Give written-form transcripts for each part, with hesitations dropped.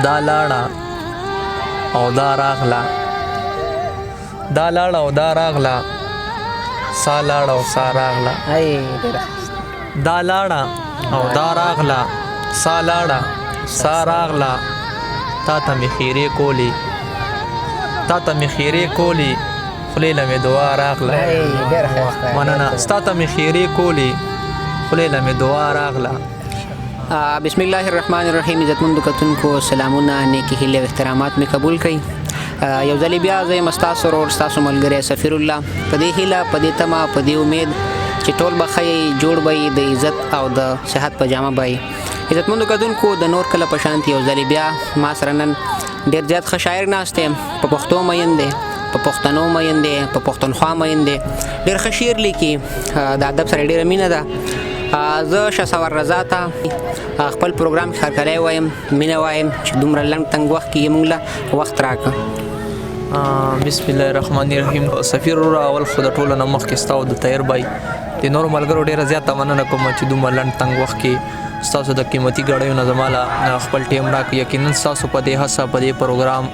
دا لاړه او دا راغله دا لاړه او دا راغله سا لاړه او سا راغله دا لاړه او دا راغله سا لاړه سا راغله تا ته مې خیرې کولې تا ته مې خیرې کولې خولې له مې دعا راغله مننه ستا ته مې خیرې کولې خولې له مې دعا راغله. بسم الله الرحمن الرحیم. عزتمندو کتونکو سلامونه نیکی هیلې او احترامات مې قبول کړئ. یو ځلې بیا زه یم ستاسو ورور ستاسو ملګری سفیر الله په دې هیله په دې تمه په دې امید چې ټول به ښه جوړ به د عزت او د صحت په جامه به عزتمندو کتونکو د نور کله په شانتي یو ځلې بیا ما سره نن ډېر زیات ښه شاعر ناست دی په پښتو مین دی په پښتنو مین دی په پښتونخوا مین دی ډېر ښه شعر لیکي د ادب سره ډېره مینه ده. زه شهسوار رضا ته خپل پروګرام کې هرکلی وایم مینه وایم چې دومره لنډ تنګ وخت کې موږ له وخت راکړه. بسم الله الرحمن الرحیم. سفیر وروره اول خو د ټولو نه مخکې ستا او د طاهر بای د نورو ملګرو ډېره زیاته مننه کوم چې دومره لنډ تنګ وخت کې ستاسو د قیمتي ګړیو نه زما له خپل ټیم راکړي. یقینا ستاسو په دې هڅه په دې پروګرام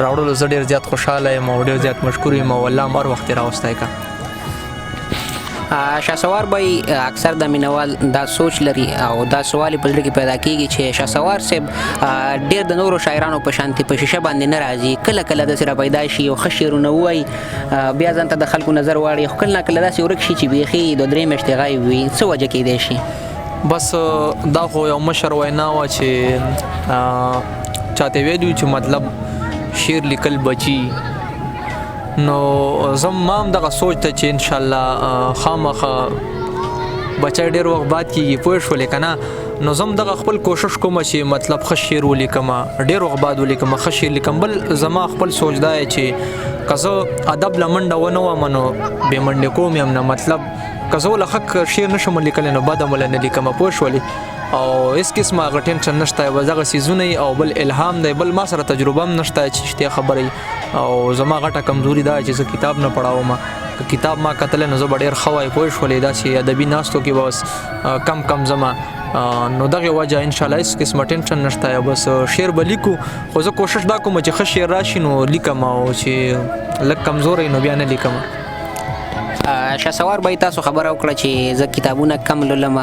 راوړلو زه ډېر زیات خوشحاله یم او ډېر زیات مشکور یم او الله هر وخت یې راوستی که. شهسوار بای اکثر د مینوال دا سوچ لري او دا سوال په زړه کې پیدا کیږي چې شهسوار صاحب ډېر د نورو شاعرانو په شانتي په شیشه باندې نه راځي. کله کله داسې را پیدا شي او ښه شعرونه ووایي بیا ځان ته د خلکو نظر واړي خو کله نه کله داسې ورک شي چې بیخي د درې میاشتې غایب وي. څه وجه کیدی شي؟ بس دا خو یو مشر وینا وه چې چاته ویلي چې مطلب شعر لیکل بچي نو زه ما هم دغه سوچ ته چې انشاءالله خامخا بچی ډېر وخت بعد کېږي پوه شولې که نه نو زه هم دغه خپل کوشش کوم چې مطلب ښه شعر ولیکم ډېر وخت بعد ولیکم ښه شعر لیکم. بل زما خپل سوچ دا دی چې که زه ادب له منډه ونه وم نو بې منډې کوم یم نه مطلب که زه له حق شعر نشم لیکلی نو بد هم له نه لیکم پوه شولې او هېڅ قسمه هغه ټینشن نشته بس دغه څیزونه او بل الهام دی بل ما سره تجربه هم نشته چې رښتیا خبرې او زما غټه کمزوري دا چې زه کتاب نه پړاوم که کتاب ما کتلی نو زه به ډېر ښه وای پوه شولې داسې ادبي ناستو کې به بس کم زما نو دغه وجه انشاءالله هېڅ قسمه ټینشن نشته بس شعر به لیکو خو زه کوشش دا کوم چې ښه شعر راشي نو لیکم او چې لږ کمزوری نو بیا نه لیکم. شهسوار بای تاسو خبره وکړه چې زه کتابونه کم لولم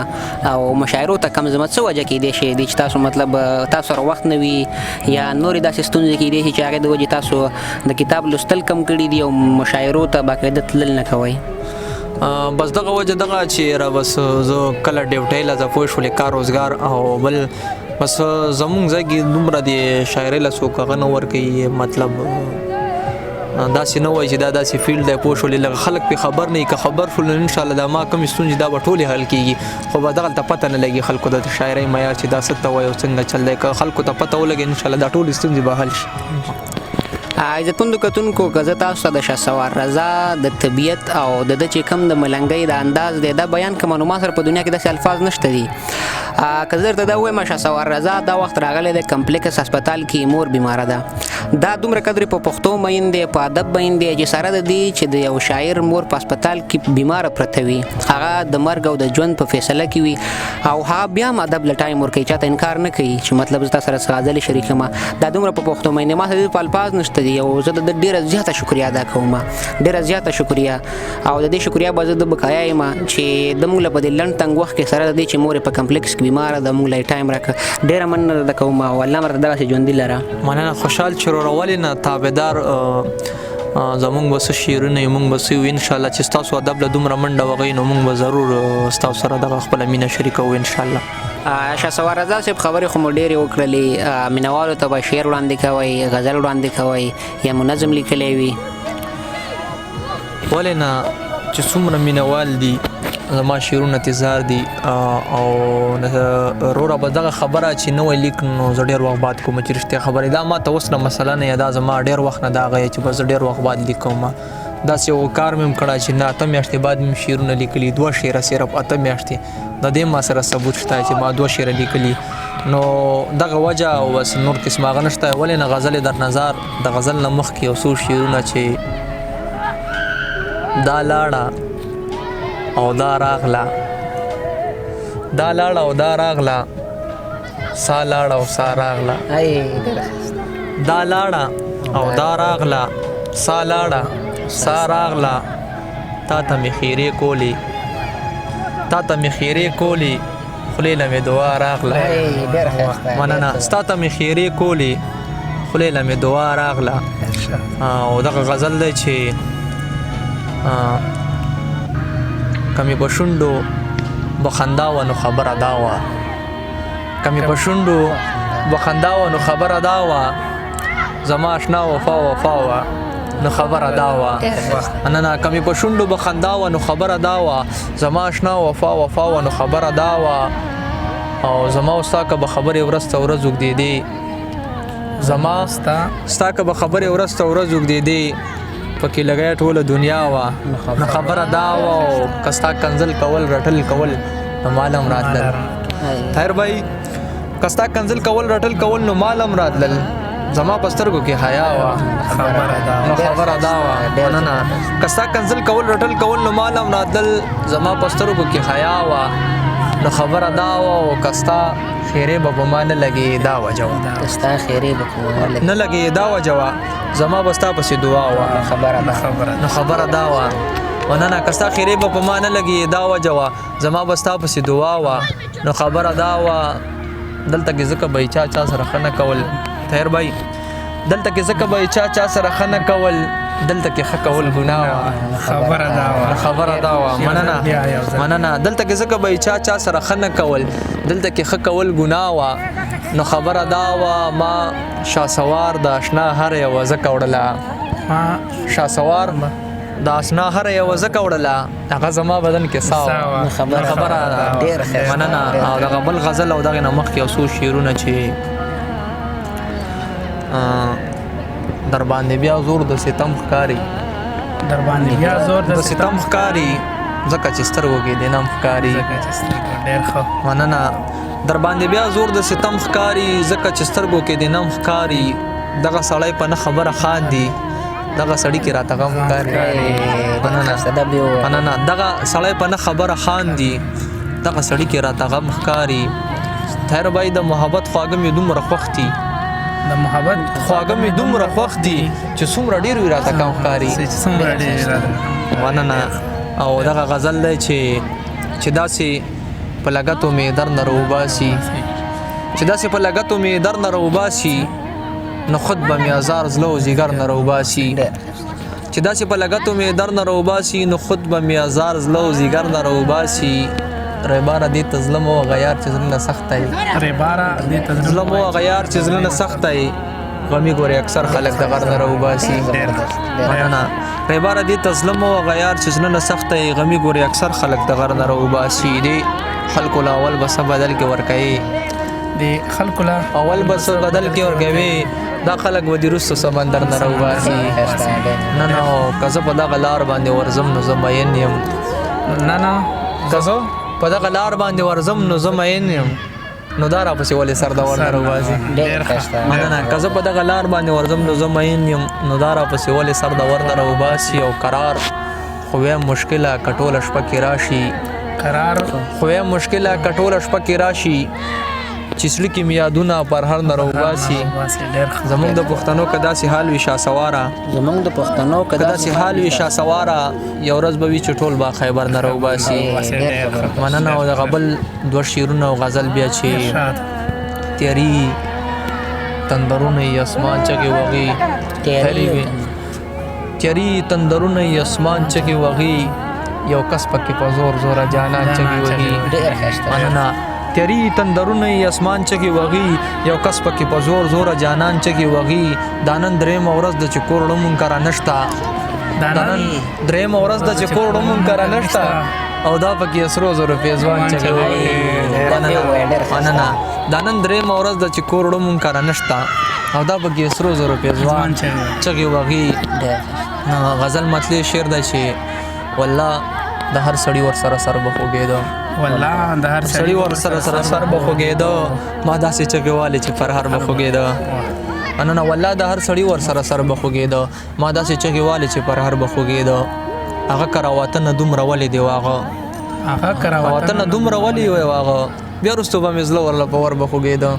او مشاعرو ته کم ځم. څه وجه کیدی شي چې تاسو مطلب تاسو سره وخت نه وي یا نورې داسې ستونزې کیدی شي چې هغې د وجې تاسو د کتاب لوستل کم کړي دي او مشاعرو ته باقاعده تلل نه کوئ؟ بس دغه وجه دغه چې را بس زه کله ډیوټۍ له زه پوه شولې کار روزګار او بل بس زمونږ ځای کې دومره د شاعرۍ له څوک هغه نه ورکوي مطلب داسې نه وایي چې دا داسې فیلډ دی پوه شولې لږ خلک پرې خبر نه وي که خبر شول انشاءالله دا ما کومې ستونزې دا به ټولې حل کېږي خو به دغلته پته نه لګي خلکو د شاعرۍ معیار چې دا څه ته وایي او څنګه چل دی که خلکو ته پته ولګي انشاءالله دا ټولې ستونزې به حل شي. عزتمندو کتونکو که زه تاسو ته د شهسوار رضا د طبیعت او د ده چې کوم د ملنګۍ د انداز دی دا بیان کوم نو ما سره په دنیا کې داسې الفاظ نشته دي. که زه درته دا ووایم شهسوار رضا دا وخت راغلی دی کمپلیکس هسپتال کې مور بیماره ده دا دومره قدرې په پښتو مین دی په ادب مین دی چې سره د دې چې د یو شاعر مور په هسپتال کې بیماره پرته وي هغه د مرګ او د ژوند په فیصله کې وي او هغه بیا هم ادب له ټایم ورکوي چاته انکار نه کوي چې مطلب زه تا سره څه غزلې شریکوم دا دومره په پښتو مین دی ما سره په الفاظ نشته دي او زه د ډېره زیاته شکریا ادا کوم ډېره زیاته شکریا او د دې شکریا به زه د بقایا یم چې د موږ له په دې لنډ تنګ وخت کې سره د دې چې مور په کمپلیکس کې بیماره ده موږ له ټایم راکړه ډېره مننه درته کوم او الله مرته دغسې ژوندي لره. مننه خوشحال چې ولې نه تابعدار زمونږ به څه شعرونه یو مونږ به څه وي انشاءالله چې ستاسو ادب له دومره منډه وغی نو مونږ به ضرور ستاسو سره دغه خپله مینه شریکوو انشاءالله. شهسوار رضا صاحب خبرې خو مو ډېرې وکړلې مینوالو ته به شعر وړاندې کوئ غزل وړاندې کوئ یا منظم لیکلی وي؟ ولې نه چې څومره مینوال دي زما شعرونه تیزار دي او وروره به دغه خبره چې نوی لیک نو زه ډېر وخت بعد کوم چې رښتیا خبرې دا ما ته اوس نه مسله نه یا دا زما ډېر وخت نه دا هغه چې به زه ډېر وخت بعد لیکم داسې یو کار مې هم کړی چې نه 8 میاشتې بعد مې شعرونه لیکلي 2 شعره صرف 8 میاشتې د دې ما سره ثبوت شته چې ما 2 شعره لیکلي نو دغه وجه او بس نور قسم هغه نشته. ولې نه غزل در نظر د غزل نه مخکې یو څو شعرونه چې دا لاړه او دا راغله دا لاړه او دا راغله سا لاړه او سا راغله دا لاړه او دا راغله سا لاړه سا راغله تا ته مې خیرې کولې تا ته مې خیرې کولې خولې له مې دعا راغله مننه ستا ته مې خیرې کولې خولې له مې دعا راغله او دغه غزل دی چې که مې په شونډو بخندا وه نو خبره دا وه که مې په شونډو بخندا وه نو خبره دا وه زما اشنا وفا وفا وه نو خبره دا وه نه نه که مې په شونډو بخندا وه نو خبره دا وه زما اشنا وفا وفا وه نو خبره دا وه او زما او ستا که به خبرې ورځ ته ورځ اوږدېدې زما ستا که به خبرې ورځ ته ورځ اوږدېدې پکې لګیا ټوله دنیا وه نو خبره دا وه او که ستا کنځل کول رټل کول نو مال هم راتلل طاهر بھائی که ستا کنځل کول رټل کول نو مال هم راتلل زما په سترګو کې حیا وه نو خبره دا وه مننه که ستا کنځل کول رټل کول نو مال هم راتلل زما په سترګو کې حیا وه نو خبره دا وه او که ستا خیرې به په ما نه لګې دا وجه وه نه لګې دا وجه وه زما به ستا پسې دعا وه نو خبره دا وه مننه که ستا خیرې به په ما نه لګې دا وجه وه زما به ستا پسې دعا وه نو خبره دا وه دلته کې ځکه به یې چا سره ښه نه کول طاهر بھائی دلته کې ځکه به یې چا سره ښه نه کول دلته کې ښه کول ګناه وه خبره دا وه مننه دلته کې ځکه به یې چا سره ښه نه کول دلته کې ښه کول ګناه وه نو خبره دا وه ما شاسوار د اشنا هر یوه ځکه وړله شاسوار د اشنا هر یوه ځکه وړله هغه زما بدن کې سا وه خبره مننه او دغه بل غزل او دغې نه مخکې یو څو شعرونه چې در باندې بیا زور د ستم ښکاري د ستم ښکاري ځکه چې سترګو کې د نم ښکاري مننه در باندې بیا زور د ستم ښکاري ځکه چې سترګو کې د نم ښکاري دغه سړی په نه خبره خاندي دغه سړی کې راته غم ښکاري مننه دغه سړی په نه خبره خاندي دغه سړی کې راته غم ښکاري طاهر بھائی د محبت خواږه مې دومره خوښ دي د محبت خواږه مې دومره خوښ دي چې څومره ډېر وي راته کم ښکاري مننه او دغه غزل دی چې داسې په لګتو مې در نه راوباسي چې داسې په لګتو مې در نه راوباسي نو خود به مې هزار زله و ځیګر نه راوباسي چې داسې په لګتو مې در نه راوباسي نو خود به مې هزار زله و ځیګر نه راوباسي ریباره دې ته ظلم او غیار چې زړه سخت دی ظلم او غیار چې زړه سخت دی غمی ګوري اکثر خلک د غر نه راوباسي مننه ریباره دې ته ظلم او غیار چې زړه سخت دی غمی ګوري اکثر خلک د غر نه راوباسي دې خلکو لا اول بس بدل کې ورکوي دې خلکو لا اول بس بدل کې ورکوي دا خلک ودی رسو سمندر نه راوباسي نه که زه په دغه لار باندې ورځم نو زه مین یم که زه په دغه لار باندې ورځم نو زه مین یم نو دا راپسې ولې سر د ور نه راوباسي مننه که زه په دغه لار باندې ورځم نو زه مین یم نو دا راپسې ولې سر د ور نه راوباسي او قرار خو ویم مشکله که ټوله شپه کې راشي خو ویم مشکله که ټوله شپه کې راشي چې زړه کې مې یادونه پر هر نه راوباسي زمونږ د پښتنو که داسې حال وي شاسواره که داسې حال وي شاسواره یو ورځ به وي چې ټول با خیبر نه راوباسي مننه او دغه بل دوه شعرونه او غزل بیا چې تیری تندرونه یې اسمان چغې وغي تیری تندرونه یې اسمان چغې وغي یو کس پکې په زور زوره جانان چغې وغي مننه تیری تندرونه یې اسمان چغې وغي یو کس پکې په زور زوره جانان چغې وغي دا نن درېیمه ورځ ده چې کور ړمون کره نشته دا نن درېیمه ورځ ده چې کور ړمون کره نشته او دا پکې سرو زرو پیزوان چغې وغي مننه دا نن درېیمه ورځ ده چې کور ړمون کره نشته او دا پکې سرو زرو پیزوان چغې وغي غزل مطلع شعر ده چې والله د هر سړي ورسره سر به خوږېده والله د هر سړي ورسره سر به خوږېده ما داسې چغې والې چې پر هر به خوږېده نه والله د هر سړي ورسره سر به خوږېده ما داسې چغې والې چې پر هر به خوږېده هغه کراواتنه دومره ولې دی واغه هغه کراواتنه دومره ولې وی واغه بیا وروسته به مې زړه ورله په ور به خوږېده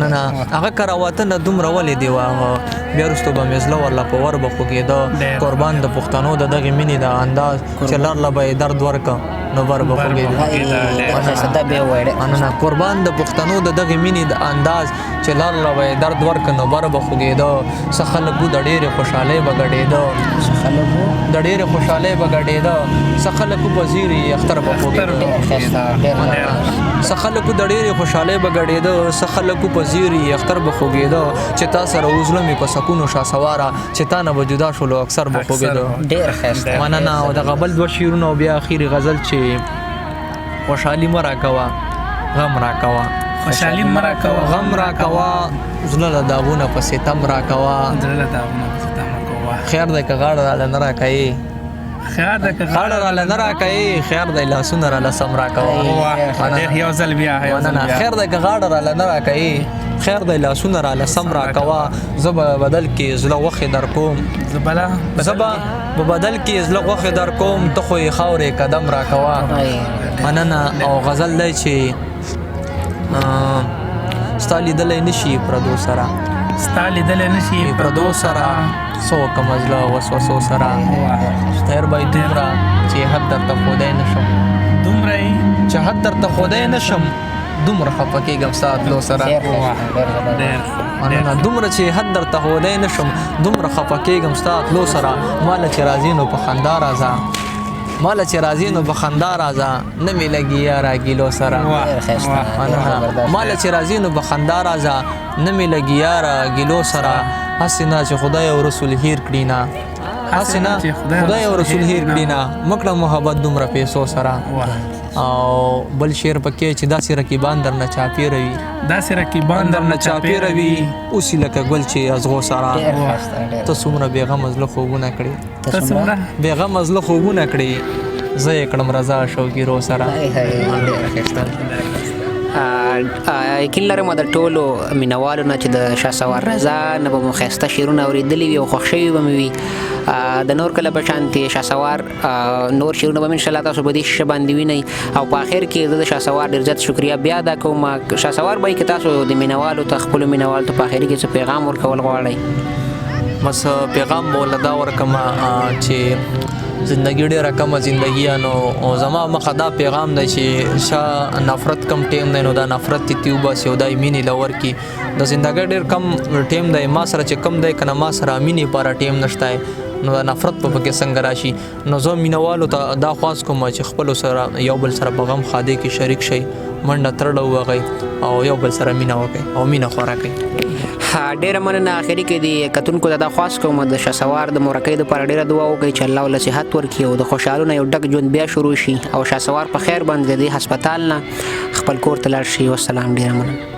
نه نه هغه کراواتنه دومره ولې دی هغه بیا وروسته به مې زړه ورله په ور به خوږېده قربان د پښتنو د دغې مینې د انداز چې لرله به یې درد ورکه نو ور به خوږېده نه قربان د پښتنو د دغې مینې د انداز چې لرله به یې درد ورکه نو ور به خوږېده څه خلک و د ډېرې خوشحالۍ به ګډېده د ډېرې خوشحالۍ به ګډېده څه خلک و په زیري اختر به خوږېده څه خلک و د ډېرې خوشحالۍ به ګډېده څه خلک و په زیري اختر به خوږېده چې تا سره وزله مې په سکونو شهسواره چې تا نه به جدا شولو اکثر به خوږېده مننه او دغه بل دوه شعرونه او بیا اخري غزل چې خوشحالي مه راکوه غم راکوه خوشحالي مه راکوه غم راکوه زړه له داغونه په ستم راکوه خیر دی که غاړه راله نه راکوې غاړه راله نه راکوې خیر دی لاسونه راله سم راکوه یو ځل بیا خیر دی که غاړه راله نه راکوې خیر دی لاسونه راله سم راکوه زه به بدل کې زړه غوښې در کوم زه به بدل کې زړه غوښې در کوم ته خو یې خاورې قدم راکوه مننه او غزل دی چې ستا لیدلی نشي پردو سره څه وکړم زړه وسوسو سره خیر به دومره چې حد درته ښودی نشم دومره خفه کېږم ستا تلو سره دومره چې حد درته ښودی نشم دومره خفه کېږم ستا تلو سره ماله چې راځې نو په خندا راځه ماله چې راځې نو په خندا راځه نه مې لګي یاره ګیلو سره ماله چې راځې نو په خندا راځه نه مې لګي یاره ګیلو سره هسې نه چې خدای او رسول هیر کړي نه هسې نه خدای او رسول هیر کړي نه مکړه محبت دومره پیسو سره او بل شعر پکې چې داسې رقیبان درنه چاپېروي اوسې لکه ګل چې ازغو سره ته څومره بېغمه زړه خوبونه کړې بېغمه زړه خوبونه کړې زه یې کړم رضا شوګیرو سره یقین لرم د ټولو مینوالو نه چې د شهسوار رضا نه به مو ښایسته شعرونه اورېدلي وي او خوښ شوي به مې وي د نور کله په شانتې شهسوار نور شعرونه به مې انشاءالله تاسو په دې شیشه باندې وینئ او په آخر کې زه د شهسوار ډېر زیات شکریه بیا ادا کوم شهسوار بهی که تاسو د مینوالو ته خپلو مینوالو ته په آخري کې څه پیغام ورکول غواړئ بس پیغام به ورله دا ورکړم چې زندگی ډېره کمه زندګیانو او زما مخه دا پیغام دی چې نفرت کم ټیم دی نو دا نفرت تي وباسي او دا مینې له ورکي د زندګۍ ډېر کم ټیم دی ما سره چې کم دی که نه ما سره مینې لپاره ټیم نشته نو دا نفرت په پکې څنګه راشي نو زه مینوالو ته دا خواست کوم چې خپلو سره یو بل سره په غم ښادۍ کې شریک شئ منډه ترړه ووهئ او یو بل سره مینه وکړئ او مینه خورا کړئ ډېره مننه آخري کې د کتونکو ته دا خواست کوم د شهسوار د مورکۍ دپاره ډېره دعا وکړئ چې الله له صحت ورکړي او د خوشحالو نه یو ډک ژوند بیا شروع شي او شهسوار په خیر باندې د دې هسپتال نه خپل کور ته لاړ شي والسلام ډېره مننه